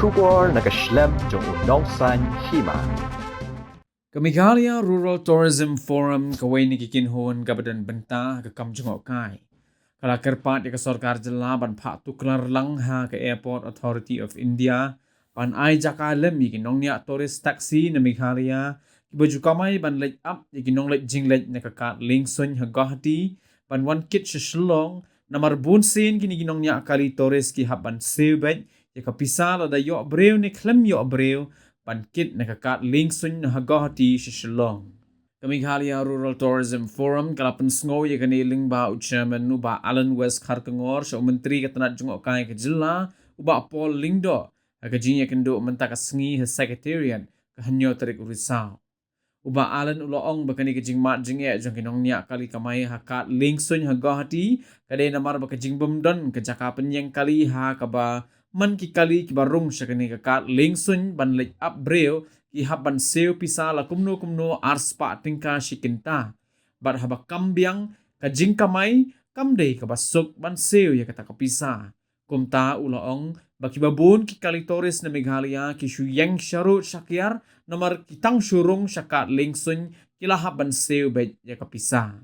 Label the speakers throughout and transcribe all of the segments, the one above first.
Speaker 1: Shubor nakaslem jong unongsan hima.
Speaker 2: Kamighalia Rural Tourism Forum kaway ni kikinhon kabadan benta kakam jungok kai. Kala kerpat ya sarkar jela ban phak tuklar lang ha ke Airport Authority of India ban ai jakalem yi kinong nya tourist taxi na Meghalaya kibaju kamay ban lek up yi kinong lek jinglet na kakat lingson ha Guwahati ban one kit shlong na marbun sin kini kinong nya kali tourist ki haban sebet ya kapisal ada yo breu ni klem yo breu ban kit na kakat lingson na Guwahati shlong. Kamighalia Rural Tourism Forum kalapan sngo ya kaniling ba chairman uba Alan West Kharkangor sa menteri katanat jungok kai ke jilla uba Paul Lingdo akajinya kendo mentaka sngi ha secretariat kahanyo tarik Rizal. Uba Alan uloong bakani kajing mat jing jong kinong niya kali kamay hakat lingson ha Guwahati kadai namar bakajing bumdon kajakapan yang kali ha kaba man ki kali kibarung siya kani kakat lingson ban lek up breu ki haban seo pisala kumno arspa tingka shikinta bar haba kambiang kajing kamay kamday kabasok ban seo ya kata kapisa kumta ulaong baki babun ki kalitoris na Meghalaya ki shuyeng sharut shakyar namar kitang shurung syakat lingsun kilahap ban seo bet ya kapisa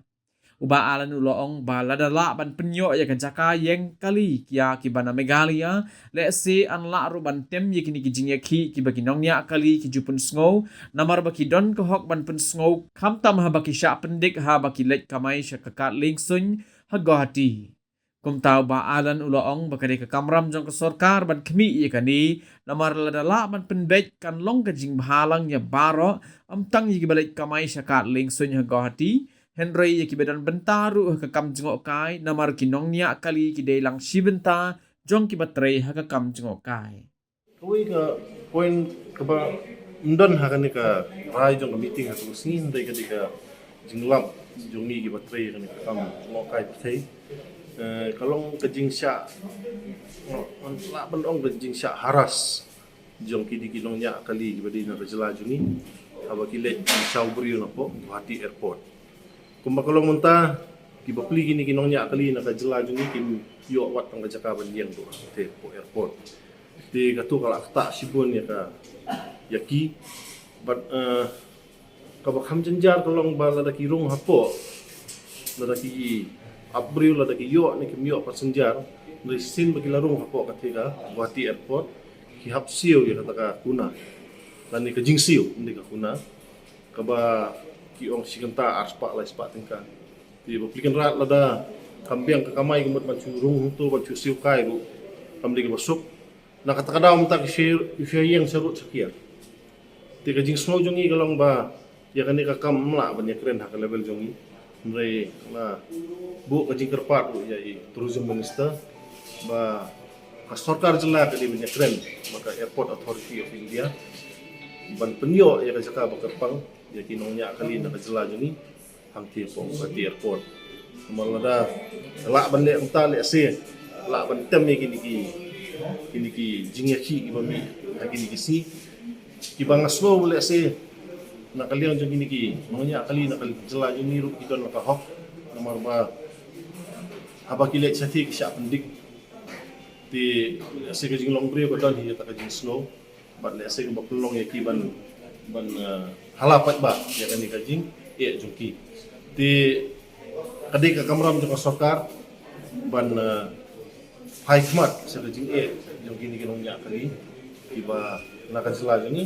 Speaker 2: uba alan ulaong baladala ban penyo ya kajaka yang kali kia kibana Meghalaya le se an la ruban tem ye kini kijing ya ki bagi nongnya kali ki jupun sngo namar baki don ko hok ban pen sngo kamtam ha baki sya pendik ha baki lek kamai sya kakat lingsun ha Guwahati kumtau ba alan ulaong bakade ka kamram jong ka sarkar ban kemi ye kani namar ladala ban penbet kan long kajing bahalang ya baro amtang ye balik kamai sya kat lingsun ha Guwahati Henry yaki bedan bentaru hakakam jengok kai namar kinong niya kali kidai lang sibenta jong kibatray hakakam jengok kai.
Speaker 3: Kawai ka point kaba mdan hakan ka rai jong meeting hakan sin dai ka dika jinglam jong ni ki batray kan kam jengok kai thai kalong ka jingsha on la ban ong ka jingsha haras jong ki dikinong niya kali kibadi na rajala juni abakile Saubrio na po Guwahati Airport. Kung makalong munta, kibapli gini kinong niya akali nakajala juni kim yo wat ang kajakaban yang do te po airport. Di katu kala akta sibun ya ka yaki but kabakam janjar kalong bala da kirong hapo lada ki abril lada ki yo ni kim yo pasenjar dari sin bagi larung hapo katika Guwahati Airport ki hapsio ya kata kuna dan ni kajingsiu ndi ka kuna kaba kiong sikenta arspa la spa tingka di baplikan rat lada kambiang ka kamay gumot mancurung hunto mancursiu kai ru kamdi ka basuk nakatakadaw mta ki share yang sarut sakiar ti ka jing snow jongi galong ba ya kani ka kamla ban ya kren ha ka level jongi mre la bu ka jing kerpat ya i tourism minister ba ka sarkar jela ka di ban ya kren maka Airport Authority of India ban penyo ya ka jaka bakerpang ya kinongnya kali na kajela juni hangti po Guwahati Airport malada la ban le unta le se la ban tem kini ki jingyaki ibami kini ki si ibangaslo le se na kaliang jung kini ki nongnya kali na kajela juni ru idon na kahok nomor ba habakile chati ki sya pendik ti se ka jinglong bre ko don hi ta ka jing snow bat le se ko baklong ya ki ban halapat ba ya kan kajing ya jungki di kadik ka kamram jong sarkar ban hikmat sa kajing jungki ni kinong nya kali iba nakajela joni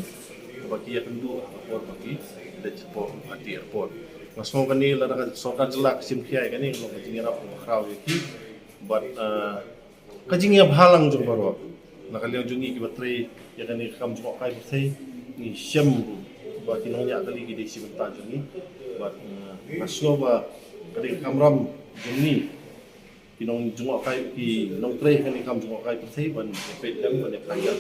Speaker 3: baki ya kendu or baki da po Guwahati Airport masmo kani la ka sarkar jela sim khiai kani lo kajing rap kraw yaki but kajing ya halang jong baro nakaliang jungi ki batray ya kani kam jong kai batray ni syam ba kinong niya kali gidi si benta jungi but maslo ba kadi kamram jungi kinong jong kai ki nong tray kani kam jong kai batray ban pe dam ban kaya